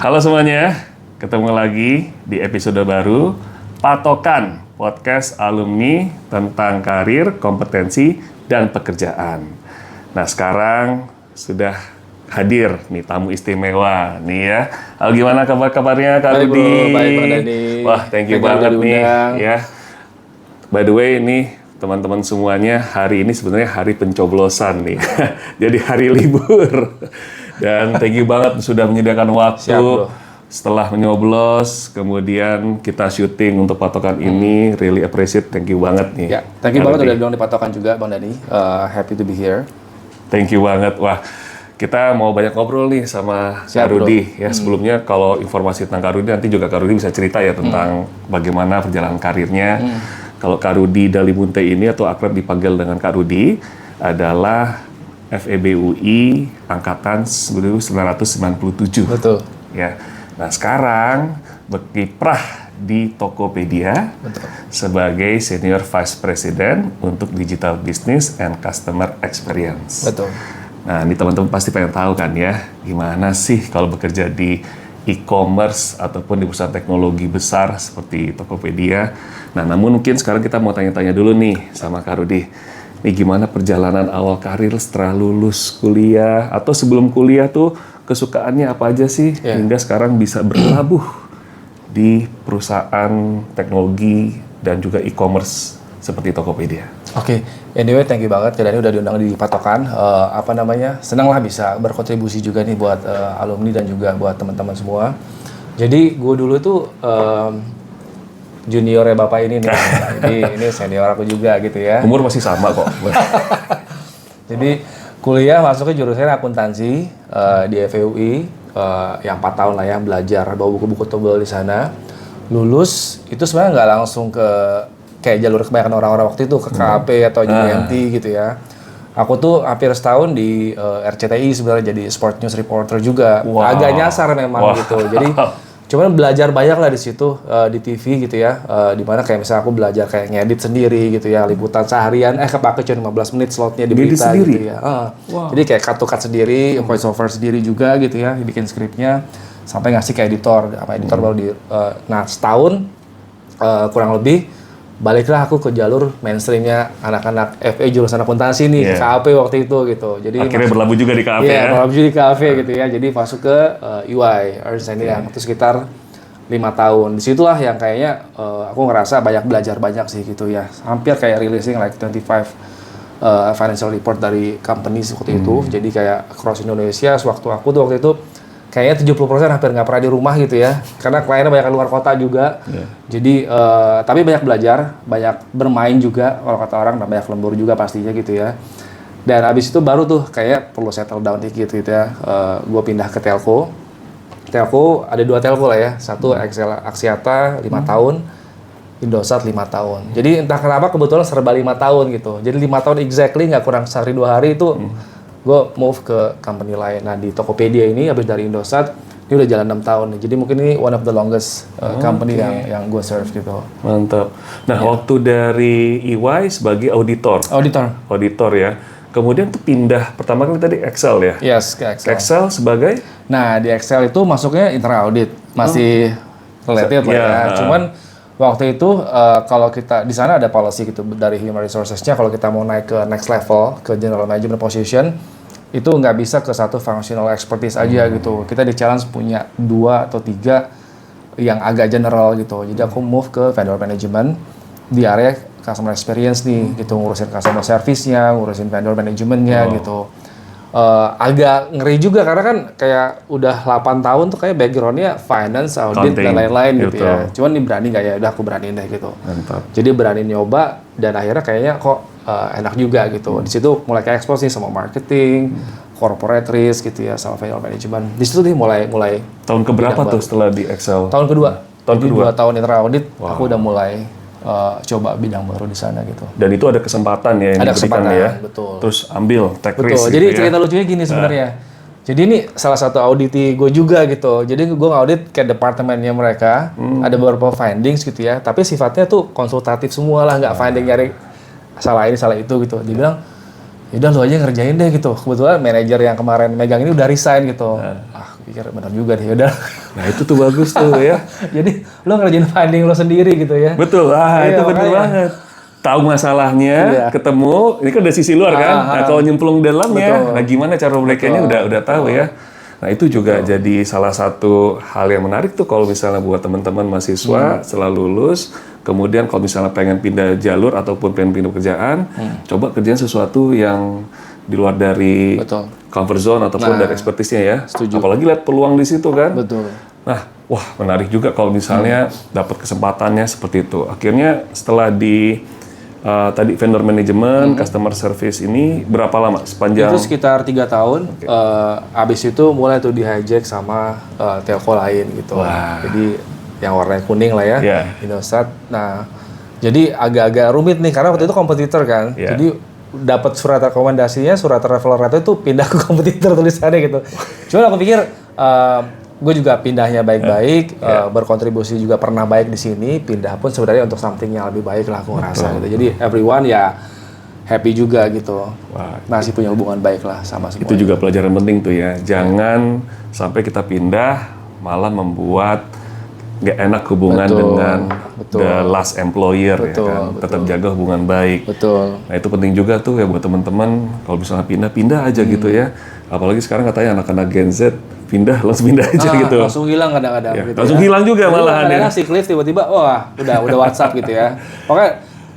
Halo semuanya, ketemu lagi di episode baru Patokan Podcast Alumni tentang karir, kompetensi, dan pekerjaan. Nah sekarang sudah hadir nih tamu istimewa nih ya. Halo, gimana kabarnya Kak Rudi? Baik Bang Dani. Wah, thank you banget nih ya. By the way ini teman-teman semuanya, hari ini sebenarnya hari pencoblosan nih. Jadi hari libur. Dan thank you banget sudah menyediakan waktu. Siap, setelah menyoblos, kemudian kita syuting untuk patokan ini. Really appreciate, thank you banget nih. Ya, thank you banget udah diundang di patokan juga Bang Dani. Happy to be here. Thank you banget. Wah, kita mau banyak ngobrol nih sama Kak Rudi. Ya, sebelumnya kalau informasi tentang Kak Rudi nanti juga Kak Rudi bisa cerita ya tentang bagaimana perjalanan karirnya. Kalau Kak Rudi Dalimunte ini atau akrab dipanggil dengan Kak Rudi adalah FEB UI angkatan 1997. Betul. Ya. Nah, sekarang berkiprah di Tokopedia sebagai Senior Vice President untuk Digital Business and Customer Experience. Betul. Nah, ini teman-teman pasti pengen tahu kan ya, gimana sih kalau bekerja di e-commerce ataupun di perusahaan teknologi besar seperti Tokopedia. Nah, namun mungkin sekarang kita mau tanya-tanya dulu nih sama Kak Rudi. Nih gimana perjalanan awal karir setelah lulus kuliah atau sebelum kuliah tuh kesukaannya apa aja sih hingga sekarang bisa berlabuh di perusahaan teknologi dan juga e-commerce seperti Tokopedia. Oke, anyway thank you banget Kak Dani udah diundang di patokan. Senang lah bisa berkontribusi juga nih buat alumni dan juga buat teman-teman semua. Jadi gue dulu tuh juniornya bapak ini nih, jadi ini senior aku juga gitu ya. Umur masih sama kok. Jadi kuliah masuknya jurusan akuntansi di FEUI, yang 4 tahun lah ya belajar, bawa buku-buku tebal di sana. Lulus itu sebenarnya nggak langsung ke kayak jalur kebanyakan orang-orang waktu itu ke KAP atau JMT gitu ya. Aku tuh hampir setahun di RCTI sebenarnya jadi sport news reporter juga. Agak nyasar memang gitu. Jadi cuman belajar banyak lah di situ di TV gitu ya, dimana kayak misalnya aku belajar kayak ngedit sendiri gitu ya, liputan seharian kepake cuma 15 menit slotnya di berita gitu ya. Jadi kayak cut sendiri, voice over sendiri juga gitu ya, bikin skripnya sampai ngasih ke editor, editor baru di nah setahun kurang lebih baliklah aku ke jalur mainstreamnya anak-anak FE jurusan akuntansi nih, KAP waktu itu gitu. Jadi akhirnya berlabuh juga di KAP ya? berlabuh juga di KAP gitu ya. Jadi masuk ke EY, Ernst & Young, itu sekitar 5 tahun. Disitulah yang kayaknya aku ngerasa banyak belajar banyak sih gitu ya. Hampir kayak releasing like 25 financial report dari company seperti itu. Jadi kayak across Indonesia, waktu itu kayaknya 70% hampir nggak pernah di rumah gitu ya, karena kliennya banyak luar kota juga. Jadi tapi banyak belajar, banyak bermain juga kalau kata orang, dan banyak lembur juga pastinya gitu ya. Dan abis itu baru tuh kayak perlu settle down dikit gitu ya. Gue pindah ke telco ada 2 telco lah ya, satu Axiata 5 tahun, Indosat 5 tahun. Jadi entah kenapa kebetulan serba 5 tahun gitu. Jadi 5 tahun exactly, nggak kurang sehari 2 hari itu gue move ke company lain. Nah di Tokopedia ini habis dari Indosat ini udah jalan 6 tahun nih. Jadi mungkin ini one of the longest company yang gue serve gitu. Mantap. Nah waktu dari EY sebagai auditor ya. Kemudian tuh pindah pertama kali tadi Excel ya. Yes, ke Excel. Excel sebagai? Nah di Excel itu masuknya internal audit, masih related lah ya. Cuman waktu itu kalau kita di sana ada policy gitu dari human resources-nya, kalau kita mau naik ke next level ke general management position itu nggak bisa ke satu functional expertise aja gitu. Kita di challenge punya 2 atau 3 yang agak general gitu. Jadi aku move ke vendor management di area customer experience nih gitu, ngurusin customer service-nya, ngurusin vendor management-nya gitu. Agak ngeri juga karena kan kayak udah 8 tahun tuh kayak background-nya finance, audit dan lain-lain gitu ya. Cuman nih berani nggak ya? Udah aku beraniin deh gitu. Mantap. Jadi berani nyoba dan akhirnya kayaknya kok enak juga gitu. Di situ mulai kayak expose nih sama marketing, corporate risk gitu ya, sama vendor management. Di situ nih mulai tahun keberapa tuh setelah di Excel? Tahun kedua. Tahun kedua. 2 tahun internal audit aku udah mulai coba bidang baru di sana gitu. Dan itu ada kesempatan ya yang diberikan ya. Betul. Terus ambil take risk. Jadi gitu cerita lucunya gini sebenarnya. Jadi ini salah satu auditi gue juga gitu. Jadi gue ngaudit ke departemennya mereka, ada beberapa findings gitu ya. Tapi sifatnya tuh konsultatif semua lah, nggak finding nyari salah ini salah itu gitu. Dia bilang, yaudah lu aja ngerjain deh gitu. Kebetulan manajer yang kemarin megang ini udah resign gitu. pikir benar juga deh, udah. Nah itu tuh bagus tuh ya. Jadi lo ngerjain finding lo sendiri gitu ya. Betul, Iya, itu benar makanya. banget. Tahu masalahnya, Iya. ketemu, ini kan dari sisi luar kan. Nah kalau nyemplung dalamnya, Betul. nah gimana cara mereka-nya udah tahu ya. Nah itu juga jadi salah satu hal yang menarik tuh kalau misalnya buat teman-teman mahasiswa setelah lulus, kemudian kalau misalnya pengen pindah jalur ataupun pengen pindah pekerjaan, coba kerjain sesuatu yang di luar dari Betul. comfort zone ataupun dari expertise-nya ya. Setuju. Apalagi lihat peluang di situ kan. Betul. Nah, wah menarik juga kalau misalnya dapat kesempatannya seperti itu. Akhirnya setelah di tadi vendor management, customer service ini berapa lama? Sepanjang Itu sekitar 3 tahun. Abis itu mulai tuh di hijack sama telco lain gitu. Wah. Jadi yang warnanya kuning lah ya, Iya. Indosat. Nah, jadi agak-agak rumit nih karena waktu itu kompetitor kan. Iya. Jadi dapat surat rekomendasinya, surat referral itu pindah ke kompetitor tulisannya gitu. Cuma aku pikir gue juga pindahnya baik-baik, berkontribusi juga pernah baik di sini, pindah pun sebenarnya untuk something yang lebih baik lah aku ngerasa gitu. Jadi everyone ya happy juga gitu. Wah, Masih punya hubungan baik lah sama semua. itu juga pelajaran penting tuh ya. Jangan sampai kita pindah malah membuat nggak enak hubungan dengan the last employer ya kan. Tetap jaga hubungan baik. Betul. Nah itu penting juga tuh ya buat teman-teman kalau misalnya pindah aja gitu ya. Apalagi sekarang katanya anak-anak Gen Z pindah langsung pindah aja gitu. Langsung hilang kadang-kadang Ya, gitu langsung ya. hilang juga Jadi malahan ya. kadang-kadang si Cliff tiba-tiba wah udah WhatsApp gitu ya. Pokoknya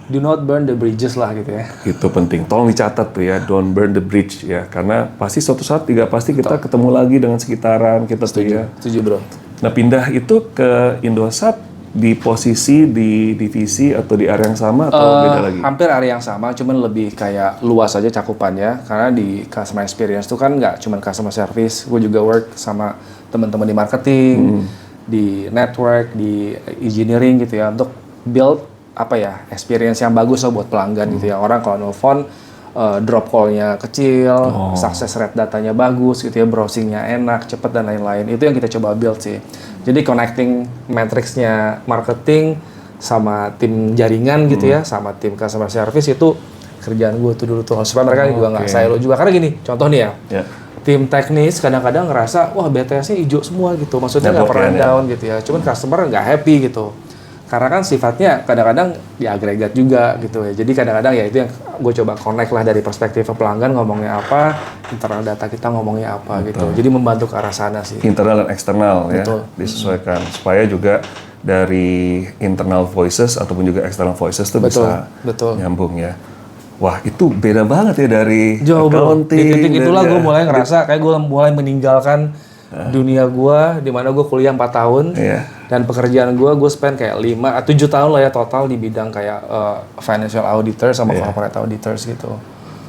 do not burn the bridges lah gitu ya. Itu penting. Tolong dicatat tuh ya, don't burn the bridge ya. Karena pasti suatu saat pasti kita ketemu lagi dengan sekitaran kita tuh ya. Setuju bro. Nah pindah itu ke Indosat di posisi di divisi atau di area yang sama atau beda lagi? Hampir area yang sama, cuman lebih kayak luas aja cakupannya. Karena di customer experience tuh kan nggak cuman customer service, gue juga work sama teman-teman di marketing, di network, di engineering gitu ya, untuk build apa ya experience yang bagus lah buat pelanggan gitu ya. Orang kalau nelfon drop call-nya kecil, success rate datanya bagus gitu ya, browsingnya enak, cepet dan lain-lain. Itu yang kita coba build sih. Jadi connecting matrix-nya marketing sama tim jaringan gitu ya, sama tim customer service itu kerjaan gue tuh dulu tuh. Supaya mereka juga nggak silo juga. Karena gini, contoh nih ya, tim teknis kadang-kadang ngerasa, wah BTS-nya hijau semua gitu. Maksudnya nggak pernah down gitu ya. Cuman customer nggak happy gitu. Karena kan sifatnya kadang-kadang ya agregat juga gitu ya. Jadi kadang-kadang ya itu yang gue coba connect lah dari perspektif pelanggan ngomongnya apa, internal data kita ngomongnya apa gitu. Jadi membantu ke arah sana sih. Internal dan eksternal ya, disesuaikan. Supaya juga dari internal voices ataupun juga external voices itu bisa nyambung ya. Wah itu beda banget ya dari jauh accounting. Di titik itulah gue mulai ngerasa kayak gue mulai meninggalkan dunia gue di mana gue kuliah 4 tahun dan pekerjaan gue spend kayak 7 tahun lah ya total di bidang kayak financial auditor sama corporate auditors gitu.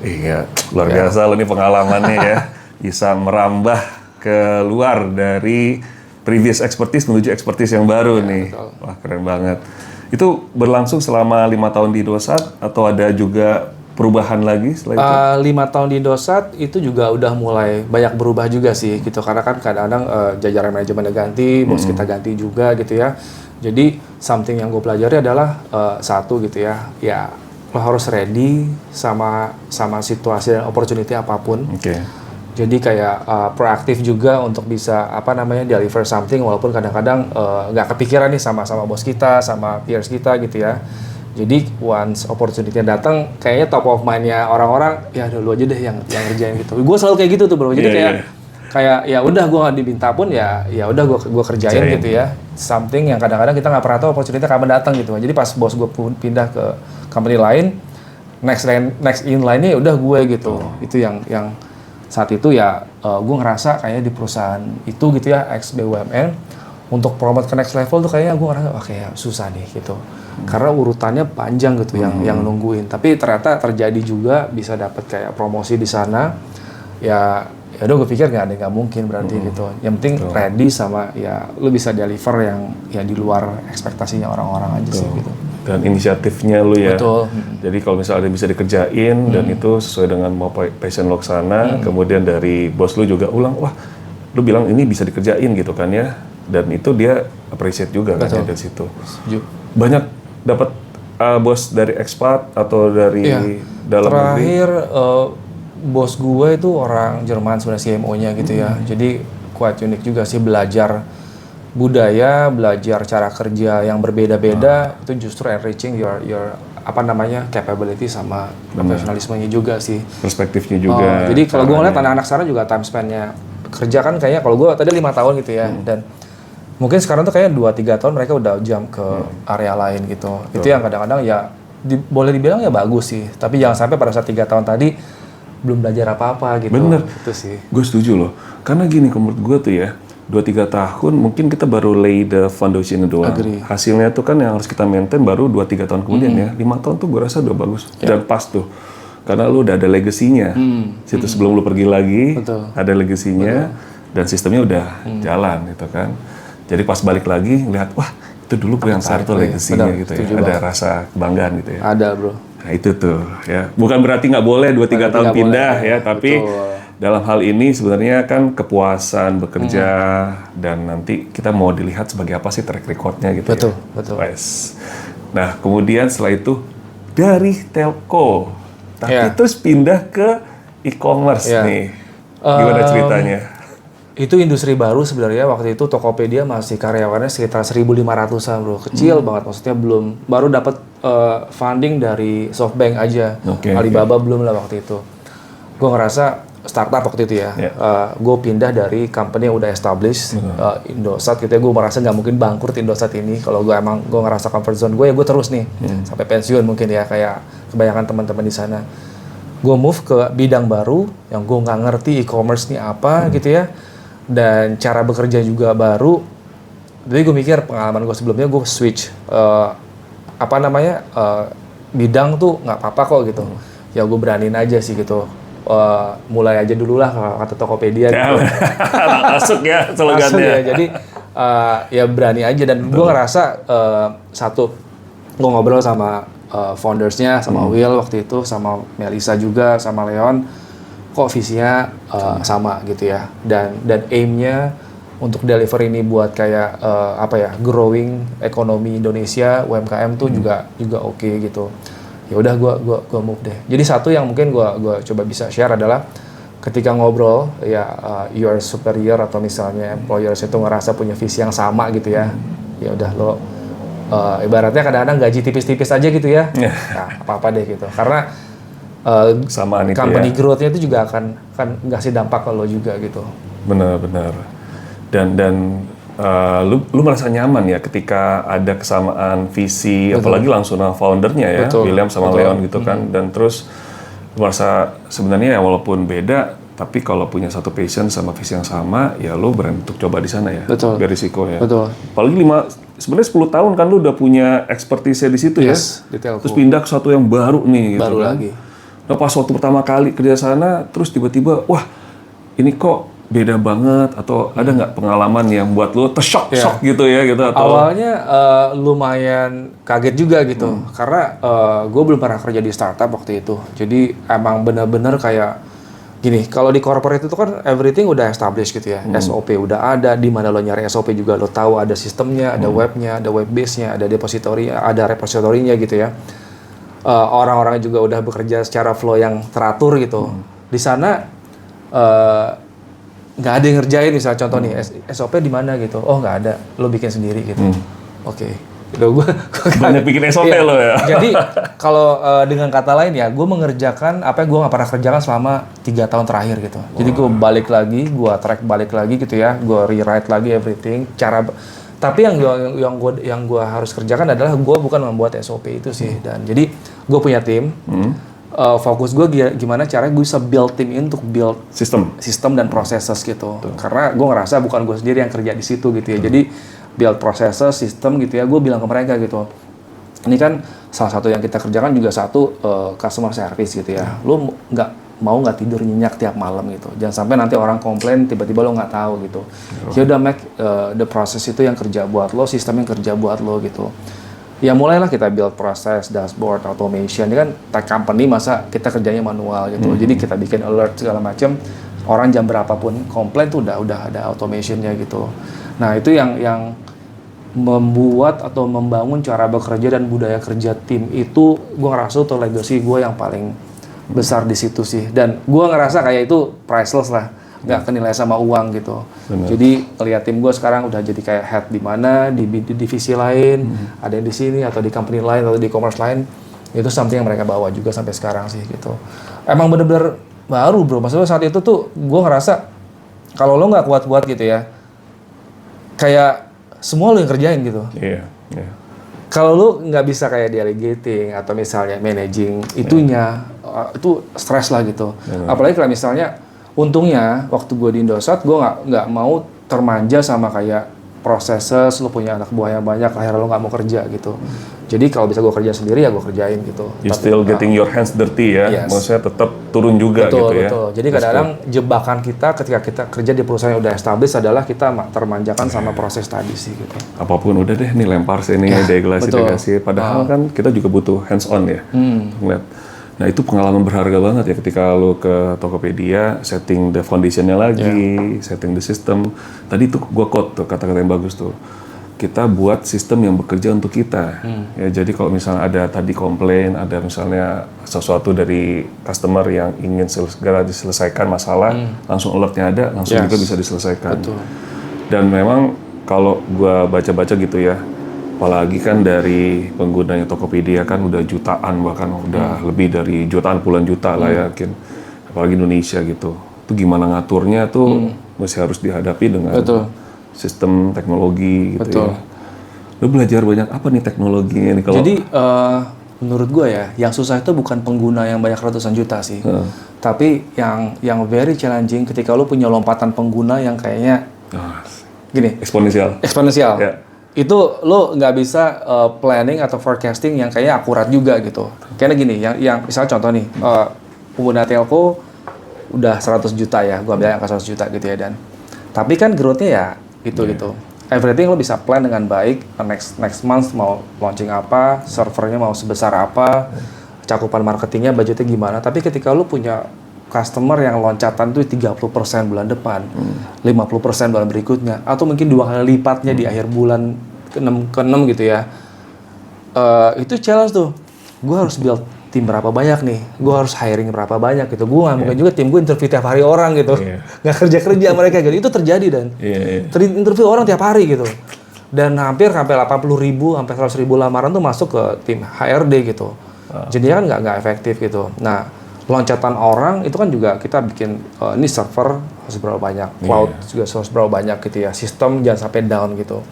Iya, luar biasa loh ini pengalamannya ya. Bisa merambah keluar dari previous expertise menuju expertise yang baru nih. Betul. Wah keren banget. Itu berlangsung selama 5 tahun di Indosat atau ada juga perubahan lagi setelah itu? 5 tahun di Indosat itu juga udah mulai banyak berubah juga sih gitu. Karena kan kadang-kadang jajaran manajemennya ganti, bos kita ganti juga gitu ya. Jadi something yang gue pelajari adalah satu gitu ya, ya lo harus ready sama situasi dan opportunity apapun. Jadi kayak proaktif juga untuk bisa deliver something walaupun kadang-kadang nggak kepikiran nih sama bos kita, sama peers kita gitu ya. Jadi once opportunity-nya datang, kayaknya top of mind-nya orang-orang ya dulu aja deh yang ngerjain gitu. Gue selalu kayak gitu tuh bro. Jadi kayak ya udah gue nggak diminta pun ya udah gue kerjain gitu ya. Something yang kadang-kadang kita nggak pernah tahu opportunity kapan datang gitu. Jadi pas bos gue pindah ke company lain, next in line-nya ya udah gue gitu. Itu yang saat itu ya gue ngerasa kayaknya di perusahaan itu gitu ya ex BUMN untuk promote ke next level tuh kayaknya gue ngerasa kayak susah nih gitu. Karena urutannya panjang gitu yang nungguin. Tapi ternyata terjadi juga bisa dapat kayak promosi di sana. Ya udah gue pikir nggak mungkin berarti gitu. Yang penting ready sama ya lu bisa deliver yang ya di luar ekspektasinya orang-orang aja sih gitu. Dan inisiatifnya lu ya. Betul. Jadi kalau misalnya bisa dikerjain dan itu sesuai dengan mau passion lo kesana, kemudian dari bos lu juga ulang, wah lu bilang ini bisa dikerjain gitu kan ya. Dan itu dia appreciate juga kan ya dari situ. Banyak dapat bos dari expat atau dari dalam negeri? Terakhir bos gue itu orang Jerman sebenarnya CMO-nya gitu ya. Jadi quite unik juga sih, belajar budaya, belajar cara kerja yang berbeda-beda, itu justru enriching your apa namanya capability sama profesionalismenya juga sih. Perspektifnya juga. Jadi kalau gue ngeliat anak-anak sekarang juga time spend-nya kerja kan kayaknya kalau gue tadi 5 tahun gitu ya, dan mungkin sekarang tuh kayaknya 2-3 tahun mereka udah jump ke area lain gitu. Itu yang kadang-kadang ya boleh dibilang ya bagus sih, tapi jangan sampai pada saat 3 tahun tadi belum belajar apa-apa gitu. Bener. Itu sih. Gue setuju loh. Karena gini, menurut gue tuh ya, 2-3 tahun mungkin kita baru lay the foundation doang. Agree. Hasilnya tuh kan yang harus kita maintain baru 2-3 tahun kemudian ya. 5 tahun tuh gue rasa udah bagus. Dan pas tuh. Karena lu udah ada legasinya. Situ sebelum lu pergi lagi, ada legasinya. Dan sistemnya udah jalan gitu kan. Jadi pas balik lagi, ngeliat, wah itu dulu gue yang start tuh legasinya gitu ya. Ada rasa kebanggaan gitu ya. Ada bro. Nah itu tuh ya. Bukan berarti nggak boleh 2-3 tahun pindah ya. Tapi dalam hal ini sebenarnya kan kepuasan bekerja dan nanti kita mau dilihat sebagai apa sih track recordnya gitu Betul, ya. betul. Nah kemudian setelah itu dari telco, tapi terus pindah ke e-commerce nih. Gimana ceritanya? Itu industri baru sebenarnya. Waktu itu Tokopedia masih karyawannya sekitar 1.500-an bro, kecil banget, maksudnya belum, baru dapat funding dari SoftBank aja. Alibaba belum lah waktu itu. Gue ngerasa startup waktu itu ya. Gue pindah dari company yang udah established, Indosat gitu ya. Gue merasa nggak mungkin bangkrut Indosat ini. Kalau gue ngerasa comfort zone gue ya gue terus nih sampai pensiun mungkin ya, kayak kebanyakan teman-teman di sana. Gue move ke bidang baru yang gue nggak ngerti e-commerce nih apa gitu ya, dan cara bekerja juga baru. Jadi gue mikir pengalaman gue sebelumnya, gue switch bidang tuh nggak apa-apa kok gitu. Ya gue beraniin aja sih gitu. Mulai aja dulu lah kata Tokopedia gitu. Masuk ya slogannya. Masuk ya, jadi ya berani aja. Dan gue ngerasa satu, gue ngobrol sama foundersnya, sama Will waktu itu, sama Melissa juga, sama Leon, kok visinya sama gitu ya. Dan aim-nya untuk deliver ini buat kayak growing ekonomi Indonesia, UMKM tuh juga oke gitu. Ya udah gue move deh. Jadi satu yang mungkin gue coba bisa share adalah ketika ngobrol ya your superior atau misalnya employers itu ngerasa punya visi yang sama gitu ya. Ya udah lo ibaratnya kadang-kadang gaji tipis-tipis aja gitu ya. Nah, apa-apa deh gitu. Karena samaan itu company growth-nya itu juga akan ngasih dampak ke lo juga gitu. Benar. Dan lu merasa nyaman ya ketika ada kesamaan visi, apalagi langsung sama foundernya ya, William sama Leon gitu kan, dan terus lu merasa sebenarnya ya walaupun beda, tapi kalau punya satu passion sama visi yang sama, ya lu berani untuk coba di sana ya, biar risiko ya. Apalagi sebenarnya 10 tahun kan lu udah punya expertise di situ ya, terus pindah ke sesuatu yang baru nih, gitu kan. Lagi. Nah pas waktu pertama kali kerja sana, terus tiba-tiba, wah ini kok beda banget, atau ada nggak pengalaman yang buat lo shock gitu ya gitu, atau awalnya lumayan kaget juga gitu, karena gue belum pernah kerja di startup waktu itu. Jadi emang bener-bener kayak gini, kalau di corporate itu kan everything udah established gitu ya, SOP udah ada, di mana lo nyari SOP juga lo tahu ada sistemnya, ada webnya, ada web base-nya, ada repository-nya gitu ya. Orang-orang juga udah bekerja secara flow yang teratur gitu. Di sana nggak ada yang ngerjain, misalnya contoh nih SOP di mana gitu, oh nggak ada, lo bikin sendiri gitu. Oke. Gue banyak bikin SOP lo ya. Jadi kalau dengan kata lain ya, gue mengerjakan apa yang gue nggak pernah kerjakan selama 3 tahun terakhir gitu. Jadi gue balik lagi, gue track balik lagi gitu ya, gue rewrite lagi everything. Tapi yang gue harus kerjakan adalah gue bukan membuat SOP itu sih. Dan jadi gue punya tim. Fokus gue gimana caranya gue bisa build tim ini untuk build sistem dan processes gitu. Karena gue ngerasa bukan gue sendiri yang kerja di situ gitu ya. Jadi build processes, sistem gitu ya. Gue bilang ke mereka gitu, ini kan salah satu yang kita kerjakan juga satu customer service gitu ya. Lo nggak tidur nyenyak tiap malam gitu. Jangan sampai nanti orang komplain tiba-tiba lo nggak tahu gitu. Ya udah make the process itu yang kerja buat lo, sistem yang kerja buat lo gitu. Ya mulailah kita build proses, dashboard, automation. Ini kan tech company, masa kita kerjanya manual gitu. Jadi kita bikin alert segala macam. Orang jam berapapun komplain tuh udah ada automationnya gitu. Nah itu yang membuat atau membangun cara bekerja dan budaya kerja tim itu, gue ngerasa itu legacy gue yang paling besar di situ sih. Dan gue ngerasa kayak itu priceless lah. nggak kenilai sama uang gitu. Benar. Jadi ngeliat tim gue sekarang udah jadi kayak head di mana, di divisi lain, ada yang di sini atau di company lain atau di e-commerce lain, itu something yang mereka bawa juga sampai sekarang sih gitu. Emang bener-bener baru bro, maksudnya saat itu tuh gue ngerasa kalau lo nggak kuat-kuat gitu ya, kayak semua lo yang kerjain gitu. Iya. Kalau lu nggak bisa kayak delegating atau misalnya managing itunya, itu stres lah gitu. Apalagi kalau misalnya, untungnya waktu gue di Indosat, gue nggak mau termanja sama kayak processes, lu punya anak buah yang banyak, akhirnya lu nggak mau kerja gitu. Jadi kalau bisa gue kerja sendiri ya gue kerjain gitu. You still getting your hands dirty ya, Yes. maksudnya tetap turun juga Betul, gitu ya. betul. Jadi kadang-kadang jebakan kita ketika kita kerja di perusahaan yang udah established adalah kita termanjakan sama proses tadi sih gitu. Apapun udah deh, nih lempar sini, delegasi. Padahal kan kita juga butuh hands on ya, ngeliat. Nah itu pengalaman berharga banget ya ketika lo ke Tokopedia, setting the foundationnya lagi, setting the system. Tadi tuh gue quote tuh kata-kata yang bagus tuh. Kita buat sistem yang bekerja untuk kita. Ya, jadi kalau misalnya ada tadi komplain, ada misalnya sesuatu dari customer yang ingin segera diselesaikan masalah, langsung alertnya ada, langsung juga bisa diselesaikan. Betul. Dan memang kalau gua baca-baca gitu ya, apalagi kan dari penggunanya Tokopedia kan udah jutaan, bahkan udah lebih dari jutaan, puluhan juta lah yakin. Apalagi Indonesia gitu. Itu gimana ngaturnya tuh masih harus dihadapi dengan sistem teknologi gitu ya. Lu belajar banyak apa nih teknologinya nih kalau? Jadi menurut gue ya, yang susah itu bukan pengguna yang banyak ratusan juta sih, tapi yang very challenging ketika lu punya lompatan pengguna yang kayaknya gini, eksponensial. Ya. Itu lo nggak bisa planning atau forecasting yang kayaknya akurat juga gitu. Karena gini, yang misalnya contoh nih, pengguna telco udah 100 juta ya, gua ambil angka 100 juta gitu ya, dan tapi kan growth-nya ya gitu. Everything lo bisa plan dengan baik, next month mau launching apa, servernya mau sebesar apa, cakupan marketingnya, budgetnya gimana. Tapi ketika lo punya customer yang loncatan tuh 30% bulan depan, 50% bulan berikutnya, atau mungkin 2 kali lipatnya di akhir bulan ke-6 gitu ya, itu challenge tuh. Gue harus build tim berapa banyak nih, gue harus hiring berapa banyak gitu. Gue nggak mungkin juga tim gue interview tiap hari orang gitu, nggak kerja mereka gitu. Itu terjadi dan interview orang tiap hari gitu. Dan hampir sampai 80.000 sampai 100.000 lamaran tuh masuk ke tim HRD gitu. Jadinya kan nggak efektif gitu. Nah, loncatan orang itu kan juga kita bikin ini server harus berapa banyak, cloud juga harus berapa banyak gitu ya. Sistem jangan sampai down gitu.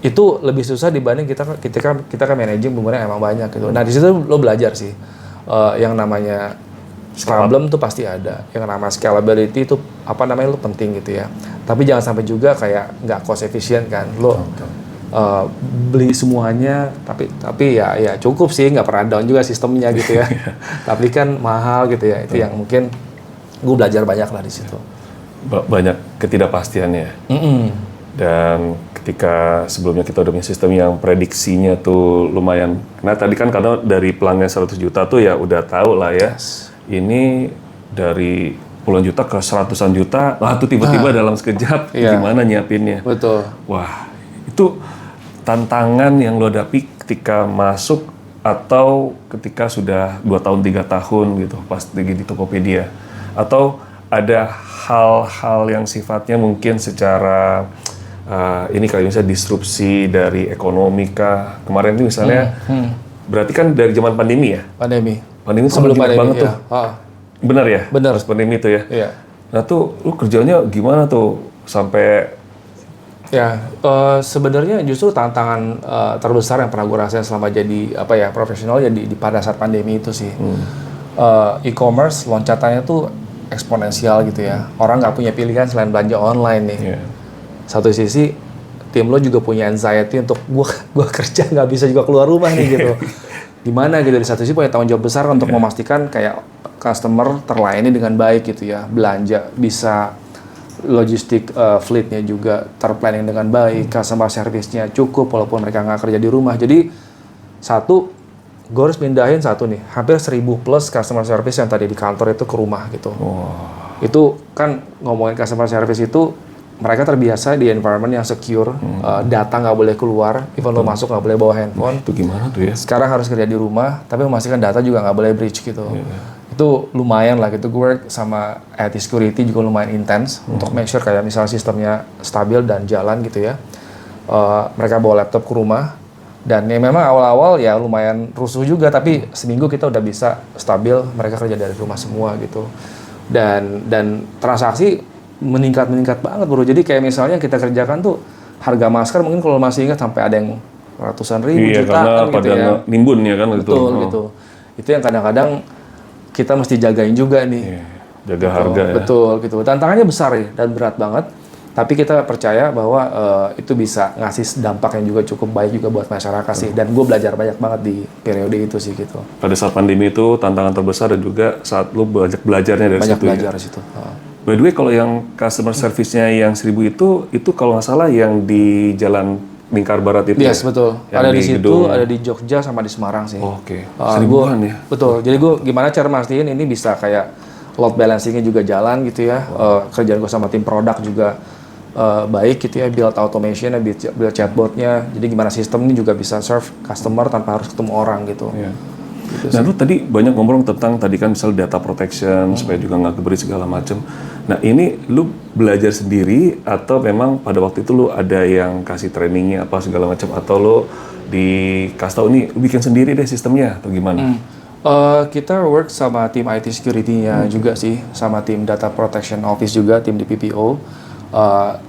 Itu lebih susah dibanding kita kan managing bener emang banyak gitu. Nah, di situ lo belajar sih yang namanya problem tuh pasti ada. Yang namanya scalability itu apa namanya lo penting gitu ya. Tapi jangan sampai juga kayak nggak cost efficient kan. Lo beli semuanya tapi ya cukup sih, nggak pernah down juga sistemnya gitu ya. Tapi kan mahal gitu ya. Itu yang mungkin gue belajar banyak lah di situ. Banyak ketidakpastiannya. Dan ketika sebelumnya kita udah punya sistem yang prediksinya tuh lumayan. Nah tadi kan karena dari pelanggan 100 juta tuh ya udah tahu lah ya. Ini dari puluhan juta ke 100-an juta, lah tuh tiba-tiba dalam sekejap gimana nyiapinnya. Betul. Wah, itu tantangan yang lo hadapi ketika masuk atau ketika sudah 2 tahun, 3 tahun gitu pas di Tokopedia. Atau ada hal-hal yang sifatnya mungkin secara ini kali misalnya disrupsi dari ekonomi kah? Kemarin ini misalnya berarti kan dari zaman pandemi ya? Pandemi sebelum pandemi banget tuh. Benar ya? Benar. Pas pandemi tuh ya? Iya. Nah tuh lu kerjanya gimana tuh sampai ya sebenarnya justru tantangan terbesar yang pernah gue rasain selama jadi profesional ya di pada saat pandemi itu sih. E-commerce loncatannya tuh eksponensial gitu ya. Orang nggak punya pilihan selain belanja online nih. Satu sisi tim lo juga punya anxiety untuk gua kerja nggak bisa juga keluar rumah nih gitu. Gimana gitu, di satu sisi punya tanggung jawab besar untuk memastikan kayak customer terlayani dengan baik gitu ya, belanja bisa, logistik fleetnya juga terplanning dengan baik, customer service-nya cukup walaupun mereka nggak kerja di rumah. Jadi gue harus pindahin hampir 1.000 plus customer service yang tadi di kantor itu ke rumah gitu. Itu kan ngomongin customer service itu mereka terbiasa di environment yang secure, data nggak boleh keluar, even lo masuk nggak boleh bawa handphone. Itu gimana tuh ya? Sekarang harus kerja di rumah, tapi memastikan data juga nggak boleh breach gitu. Itu lumayan lah gitu. Gue work sama IT security juga lumayan intens untuk make sure kayak misalnya sistemnya stabil dan jalan gitu ya. Mereka bawa laptop ke rumah dan ya memang awal-awal ya lumayan rusuh juga, tapi seminggu kita udah bisa stabil, mereka kerja dari rumah semua gitu. Dan transaksi meningkat banget bro. Jadi kayak misalnya kita kerjakan tuh harga masker mungkin kalau masih ingat sampai ada yang ratusan ribu, jutaan gitu ya. Nimbun ya kan gitu. Betul gitu. Itu yang kadang-kadang kita mesti jagain juga nih. Jaga harga ya. Betul gitu. Tantangannya besar ya dan berat banget. Tapi kita percaya bahwa itu bisa ngasih dampak yang juga cukup baik juga buat masyarakat sih. Dan gue belajar banyak banget di periode itu sih gitu. Pada saat pandemi itu tantangan terbesar dan juga saat lu banyak belajarnya dari Banyak situ. belajar Ya? di situ. By the way, kalau yang customer service-nya yang 1000 itu kalau nggak salah yang di Jalan Lingkar Barat itu. Yes, ya? betul. Yang Ada di di situ, gedung. ada di Jogja sama di Semarang sih. Oke. 1000-an ya. Betul. Jadi gue gimana cara mastiin ini bisa kayak load balancing-nya juga jalan gitu ya. Kerjaan gue sama tim produk juga baik gitu ya. Build automation-nya, build chatbot-nya. Jadi gimana sistem ini juga bisa serve customer tanpa harus ketemu orang gitu. Iya. Nah, lu tadi banyak ngomong tentang tadi kan misal data protection supaya juga nggak keberi segala macam. Nah, ini lu belajar sendiri atau memang pada waktu itu lu ada yang kasih trainingnya apa segala macam atau lu dikasih tahu nih lu bikin sendiri deh sistemnya atau gimana? Kita work sama tim IT security-nya juga sih, sama tim data protection office juga, tim di PPO,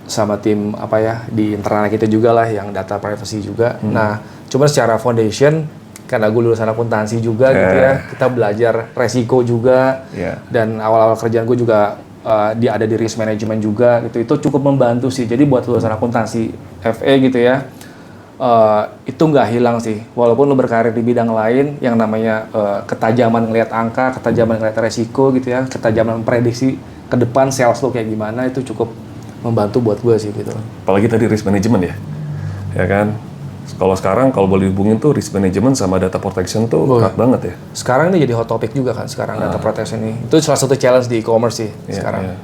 sama tim apa ya di internal kita juga lah yang data privacy juga. Nah, cuma secara foundation karena gue lulusan akuntansi juga gitu ya, kita belajar resiko juga dan awal-awal kerjaan gue juga ada di risk management juga gitu. Itu cukup membantu sih. Jadi buat lulusan akuntansi FE gitu ya, itu nggak hilang sih. Walaupun lo berkarir di bidang lain, yang namanya ketajaman ngelihat angka, ketajaman ngelihat resiko gitu ya, ketajaman memprediksi ke depan sales lo kayak gimana, itu cukup membantu buat gue sih gitu. Apalagi tadi risk management ya kan? Kalau sekarang kalau boleh dihubungin tuh risk management sama data protection tuh erat banget ya. Sekarang ini jadi hot topic juga kan sekarang data protection ini. Itu salah satu challenge di e-commerce sih sekarang.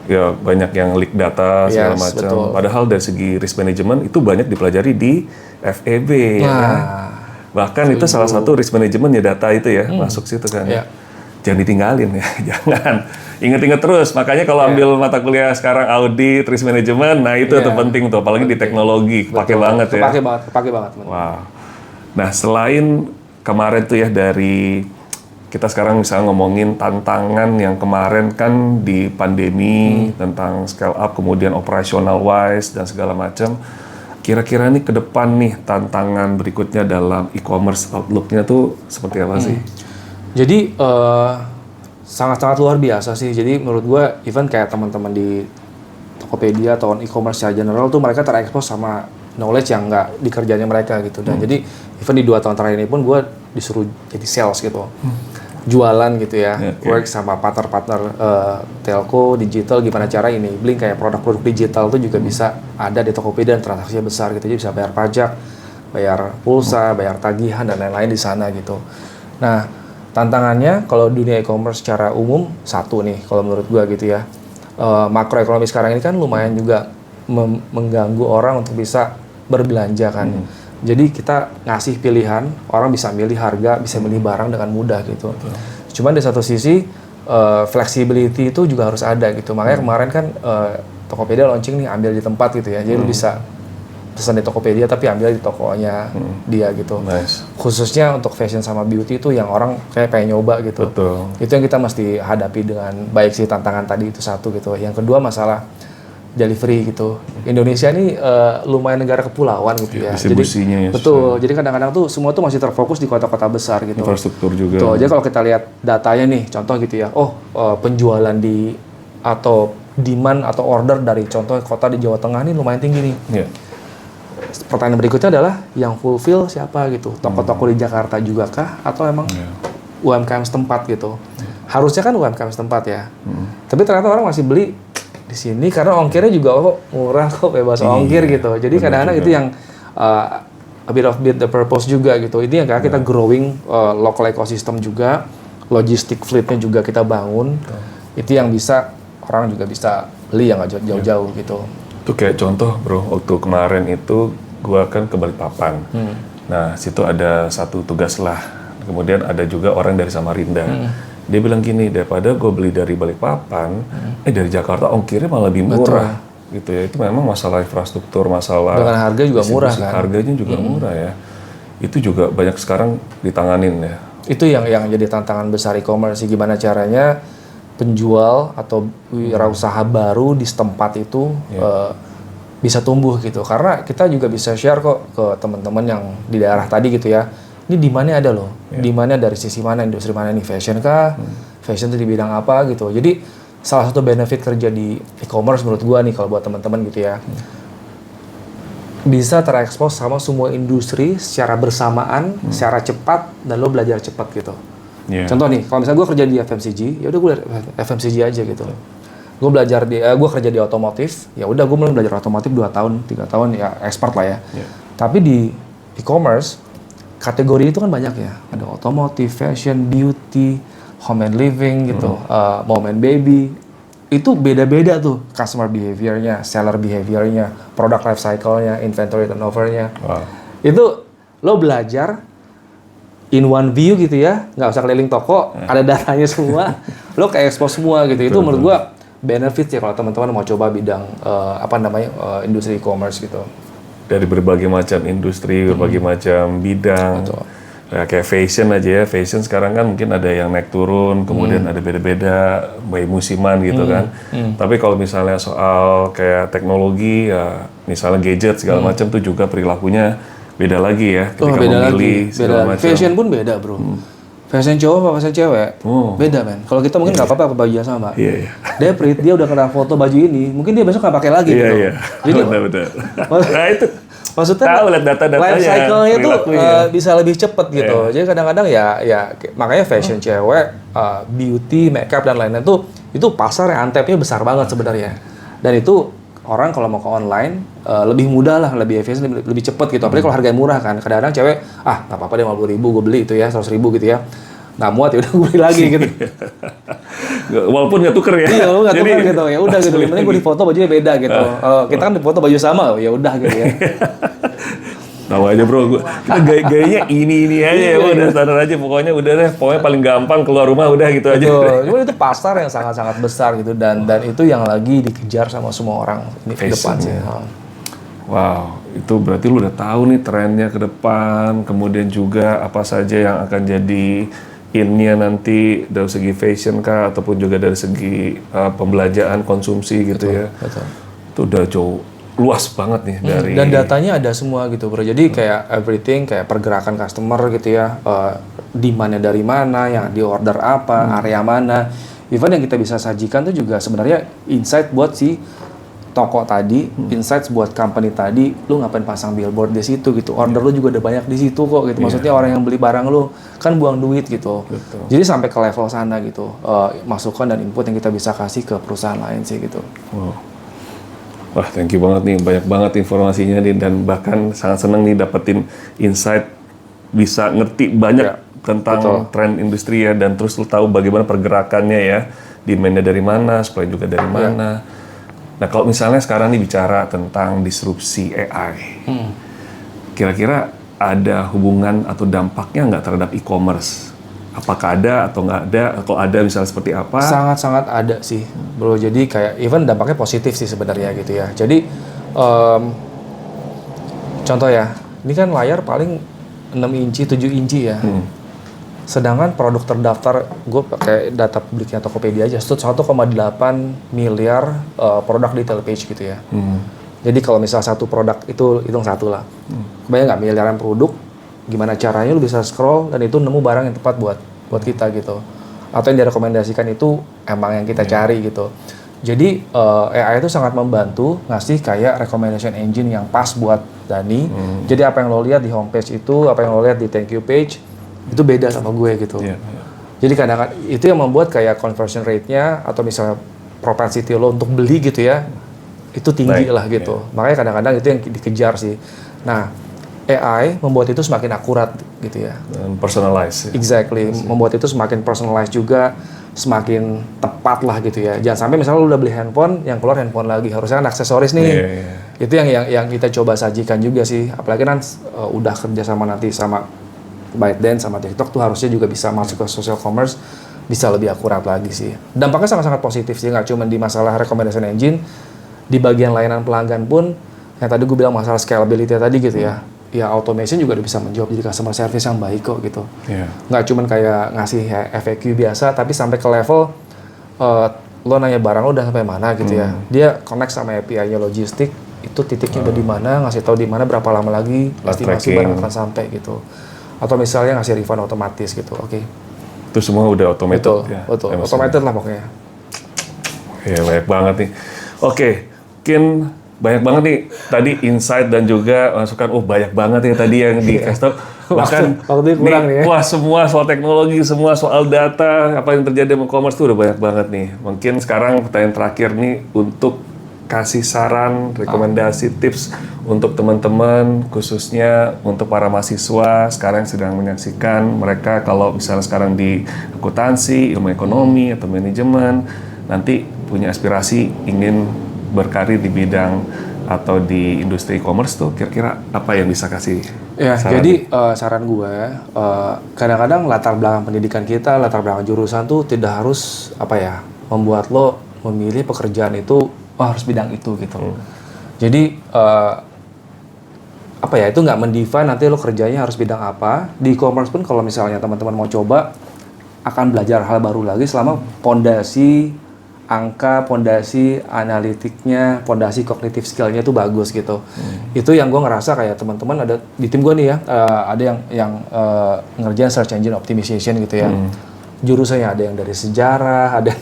Ya banyak yang leak data segala macam. Betul. Padahal dari segi risk management itu banyak dipelajari di FEB ya kan. Bahkan itu salah satu risk management ya data itu ya masuk situ kan. Jangan ditinggalin ya, jangan. Ingat-ingat terus, makanya kalau ambil mata kuliah sekarang audit, risk management, nah itu tuh penting tuh, apalagi di teknologi, kepake banget ya. Kepake banget. Wow. Nah selain kemarin tuh ya dari, kita sekarang misalnya ngomongin tantangan yang kemarin kan di pandemi, tentang scale up, kemudian operational wise, dan segala macam. Kira-kira nih ke depan nih, tantangan berikutnya dalam e-commerce outlook-nya tuh seperti apa sih? Jadi, sangat-sangat luar biasa sih. Jadi menurut gue, even kayak teman-teman di Tokopedia atau e-commerce secara general tuh mereka terekspos sama knowledge yang nggak di kerjanya mereka gitu. Dan jadi even di 2 tahun terakhir ini pun gue disuruh jadi sales gitu. Jualan gitu ya, work sama partner-partner telco, digital, gimana cara ini. Enabling kayak produk-produk digital tuh juga bisa ada di Tokopedia dan transaksinya besar gitu. Jadi bisa bayar pajak, bayar pulsa, bayar tagihan, dan lain-lain di sana gitu. Nah, tantangannya kalau dunia e-commerce secara umum satu nih kalau menurut gua gitu ya, makroekonomi sekarang ini kan lumayan juga mengganggu orang untuk bisa berbelanja kan. Jadi kita ngasih pilihan, orang bisa milih harga, bisa milih barang dengan mudah gitu. Cuman di satu sisi flexibility itu juga harus ada gitu. Makanya kemarin kan Tokopedia launching nih ambil di tempat gitu ya. Jadi lu bisa pesan di Tokopedia tapi ambil di tokonya dia gitu. Khususnya untuk fashion sama beauty itu yang orang kayak pengen nyoba gitu. Itu yang kita mesti hadapi dengan baik sih, tantangan tadi itu satu gitu. Yang kedua masalah delivery gitu. Indonesia ini lumayan negara kepulauan gitu ya. Distribusinya betul. Jadi kadang-kadang tuh semua tuh masih terfokus di kota-kota besar gitu. Infrastruktur juga. Betul. Jadi kalau kita lihat datanya nih, contoh gitu ya. Penjualan di atau demand atau order dari contoh kota di Jawa Tengah ini lumayan tinggi nih. Pertanyaan berikutnya adalah yang fulfill siapa gitu? Toko-toko di Jakarta juga kah? Atau emang UMKM setempat gitu? Harusnya kan UMKM setempat ya. Tapi ternyata orang masih beli di sini karena ongkirnya juga murah kok, bebas ongkir gitu. Jadi kadang-kadang itu yang a bit of the purpose juga gitu. Ini yang kita growing local ecosystem juga, logistic fleet-nya juga kita bangun. Itu yang bisa orang juga bisa beli yang nggak jauh-jauh gitu. Itu kayak contoh bro, waktu kemarin itu gua kan ke Balikpapan. Nah situ ada satu tugas lah, kemudian ada juga orang dari Samarinda. Dia bilang gini, daripada gue beli dari Balikpapan, dari Jakarta ongkirnya malah lebih murah. Gitu ya, itu memang masalah infrastruktur, masalah dengan harga juga murah distribusi, kan. harganya juga murah ya. Itu juga banyak sekarang ditanganin ya. Itu yang jadi tantangan besar e-commerce sih, gimana caranya penjual atau wirausaha baru di setempat itu bisa tumbuh gitu. Karena kita juga bisa share kok ke teman-teman yang di daerah tadi gitu ya. Ini demand-nya ada loh. Demand-nya dari sisi mana, industri mana nih? Fashion kah? Fashion itu di bidang apa gitu. Jadi salah satu benefit kerja di e-commerce menurut gua nih kalau buat teman-teman gitu ya. Bisa terekspos sama semua industri secara bersamaan, secara cepat, dan lo belajar cepat gitu. Contoh nih, kalau misalnya gue kerja di FMCG, ya udah gue FMCG aja gitu. Gue belajar gue kerja di otomotif, ya udah gue mulai belajar otomotif 2 tahun, 3 tahun ya expert lah ya. Tapi di e-commerce kategori itu kan banyak ya, ada otomotif, fashion, beauty, home and living gitu, mom and baby. Itu beda-beda tuh customer behavior-nya, seller behavior-nya, product life cycle-nya, inventory turnover-nya. Itu lo belajar in one view gitu ya, nggak usah keliling toko, ada datanya semua, lo kayak expose semua gitu. Itu menurut gua benefit ya kalau teman-teman mau coba bidang industri e-commerce gitu. Dari berbagai macam industri, berbagai macam bidang. Betul. Ya, kayak fashion aja ya, fashion sekarang kan mungkin ada yang naik turun, kemudian ada beda-beda, by musiman gitu kan. Tapi kalau misalnya soal kayak teknologi, ya misalnya gadget segala macam tuh juga perilakunya beda lagi ya, ketika beda memilih lagi. segala macam. Fashion pun beda bro. Fashion cowok apa fashion cewek, beda men. Kalau kita mungkin nggak apa-apa bajunya sama. Iya. Deprit, dia udah kena foto baju ini, mungkin dia besok nggak pakai lagi gitu. Iya. Jadi benar. Nah itu. Maksudnya tahu lihat data-datanya, life cycle-nya itu bisa lebih cepat gitu. Jadi kadang-kadang ya makanya fashion cewek, beauty, makeup dan lain-lain itu pasar yang untapped-nya besar banget sebenarnya. Dan itu orang kalau mau ke online lebih mudah lah, lebih efisien, lebih cepat gitu. Apalagi kalau harganya murah kan. Kadang-kadang cewek nggak apa-apa deh 50.000 gue beli itu ya 100.000 gitu ya. Nggak muat ya udah gue beli lagi gitu. Walaupun nggak tuker ya. Iya, nggak tuker gitu. Ya udah gitu. Yang penting gue difoto bajunya beda gitu. Kita kan difoto baju sama, ya udah gitu ya. Tahu aja bro, kita gayanya ini aja ya, udah standar aja pokoknya udah deh, pokoknya paling gampang keluar rumah udah gitu aja. Cuma itu pasar yang sangat-sangat besar gitu dan itu yang lagi dikejar sama semua orang di depan sih. Wow, itu berarti lu udah tahu nih trennya ke depan, kemudian juga apa saja yang akan jadi in-nya nanti dari segi fashion kah ataupun juga dari segi pembelanjaan konsumsi gitu ya. Betul. Itu udah jauh luas banget nih dari dan datanya ada semua gitu bro. Jadi kayak everything kayak pergerakan customer gitu ya, demand-nya dari mana, yang di order apa, area mana. Even yang kita bisa sajikan tuh juga sebenarnya insight buat si toko tadi, insights buat company tadi, lu ngapain pasang billboard di situ gitu. Order lu juga udah banyak di situ kok gitu. Maksudnya orang yang beli barang lu kan buang duit gitu. Betul. Jadi sampai ke level sana gitu. Masukan dan input yang kita bisa kasih ke perusahaan lain sih gitu. Wow. Wah, thank you banget nih, banyak banget informasinya nih, dan bahkan sangat seneng nih dapetin insight, bisa ngerti banyak tentang tren industri ya, dan terus lu tahu bagaimana pergerakannya ya, demand-nya dari mana, supply juga dari mana. Nah, kalau misalnya sekarang nih bicara tentang disrupsi AI, kira-kira ada hubungan atau dampaknya nggak terhadap e-commerce? Apakah ada atau nggak ada? Kalau ada misalnya seperti apa? Sangat-sangat ada sih, bro. Jadi kayak even dampaknya positif sih sebenarnya gitu ya. Jadi contoh ya, ini kan layar paling 6 inci, 7 inci ya. Sedangkan produk terdaftar, gue pakai data publiknya Tokopedia aja, 1,8 miliar produk detail page gitu ya. Jadi kalau misal satu produk itu hitung satu lah. Kebayang nggak miliaran produk? Gimana caranya lu bisa scroll dan itu nemu barang yang tepat buat kita gitu, atau yang direkomendasikan itu emang yang kita cari gitu. Jadi AI itu sangat membantu ngasih kayak recommendation engine yang pas buat Dani. Jadi apa yang lo lihat di homepage itu, apa yang lo lihat di thank you page itu beda sama gue gitu. Jadi kadang-kadang itu yang membuat kayak conversion rate-nya atau misalnya propensity lo untuk beli gitu ya itu tinggi lah gitu. Makanya kadang-kadang itu yang dikejar sih. Nah, AI membuat itu semakin akurat gitu ya. Personalized. Exactly. Membuat itu semakin personalized juga, semakin tepat lah gitu ya. Jangan sampai misalnya lu udah beli handphone, yang keluar handphone lagi. Harusnya kan aksesoris nih. Itu yang kita coba sajikan juga sih. Apalagi kan udah kerja sama nanti sama ByteDance sama TikTok tuh harusnya juga bisa masuk ke social commerce. bisa lebih akurat lagi sih. Dampaknya sangat-sangat positif sih, nggak cuma di masalah recommendation engine, di bagian layanan pelanggan pun, yang tadi gue bilang masalah scalability tadi gitu ya, ya automation juga udah bisa menjawab jadi customer service yang baik kok gitu. Nggak cuma kayak ngasih FAQ biasa, tapi sampai ke level lo nanya barang lo udah sampai mana gitu ya, dia connect sama API-nya logistik, itu titiknya udah di mana, ngasih tahu di mana berapa lama lagi estimasi barang akan sampai gitu. Atau misalnya ngasih refund otomatis gitu, oke. Itu semua udah automated ya? Betul, automated lah pokoknya. Ya banyak banget nih. Oke, mungkin banyak banget nih tadi insight dan juga masukan. Banyak banget nih tadi yang dikasih tahu. Bahkan waktu kurang nih ya. Wah, semua soal teknologi, semua soal data, apa yang terjadi di e-commerce tuh udah banyak banget nih. Mungkin sekarang pertanyaan terakhir nih untuk kasih saran, rekomendasi, tips untuk teman-teman, khususnya untuk para mahasiswa sekarang yang sedang menyaksikan, mereka kalau misalnya sekarang di akuntansi, ilmu ekonomi atau manajemen, nanti punya aspirasi ingin berkarir di bidang atau di industri e-commerce tuh, kira-kira apa yang bisa kasih ya, saran? jadi saran gue, kadang-kadang latar belakang pendidikan kita, latar belakang jurusan tuh tidak harus membuat lo memilih pekerjaan itu harus bidang itu gitu. Jadi itu nggak mendefine nanti lo kerjanya harus bidang apa. Di e-commerce pun kalau misalnya teman-teman mau coba, akan belajar hal baru lagi selama pondasi angka, pondasi analitiknya, pondasi kognitif skillnya itu bagus gitu. Itu yang gue ngerasa kayak teman-teman ada di tim gue nih ya, ada yang ngerjain search engine optimization gitu ya. Jurusannya ada yang dari sejarah, ada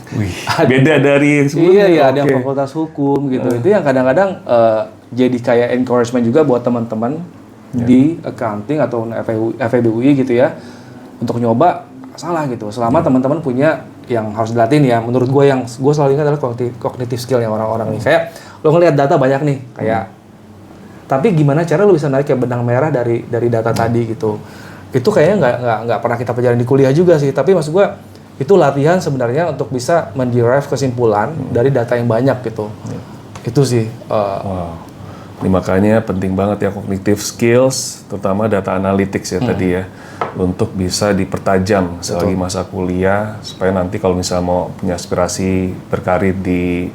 beda dari sebelumnya. Iya, ada yang fakultas hukum gitu. Itu yang kadang-kadang jadi kayak encouragement juga buat teman-teman di accounting atau FEB UI gitu ya, untuk nyoba salah gitu. Selama teman-teman punya yang harus dilatih ya, menurut gue yang gue selalu ingat adalah cognitive skill yang orang-orang nih. Kayak lo ngelihat data banyak nih, kayak tapi gimana cara lo bisa narik ke benang merah dari data tadi gitu. Itu kayaknya nggak pernah kita pelajarin di kuliah juga sih. Tapi maksud gue itu latihan sebenarnya untuk bisa menderive kesimpulan dari data yang banyak gitu. Itu sih. Ini makanya penting banget ya cognitive skills, terutama data analytics ya tadi ya, untuk bisa dipertajam selagi masa kuliah, supaya nanti kalau misalnya mau punya aspirasi berkarir di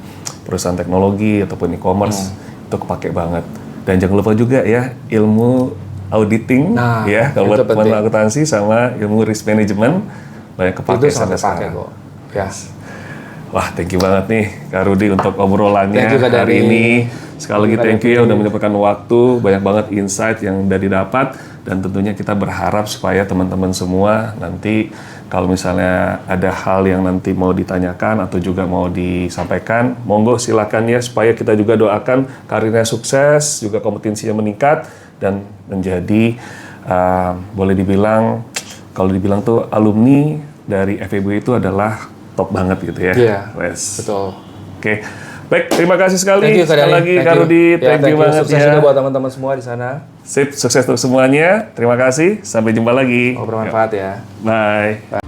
perusahaan teknologi ataupun e-commerce, itu kepake banget. Dan jangan lupa juga ya ilmu auditing ya, kalau buat teman akuntansi sama ilmu risk management banyak kepake sampai sekarang. Ya. Wah, thank you banget nih Kak Rudi untuk obrolannya hari ini. Sekali lagi thank you ya udah menyempatkan waktu, banyak banget insight yang udah didapat, dan tentunya kita berharap supaya teman-teman semua nanti kalau misalnya ada hal yang nanti mau ditanyakan atau juga mau disampaikan, monggo silakan ya, supaya kita juga doakan karirnya sukses, juga kompetensinya meningkat, dan menjadi boleh dibilang, kalau dibilang tuh alumni dari FEB itu adalah top banget gitu ya. Iya, betul. Oke. Baik, terima kasih sekali. Sekali lagi Kak Rudi, thank you banget sukses juga buat teman-teman semua di sana. Sip, sukses untuk semuanya. Terima kasih, sampai jumpa lagi. Bermanfaat ya. Bye.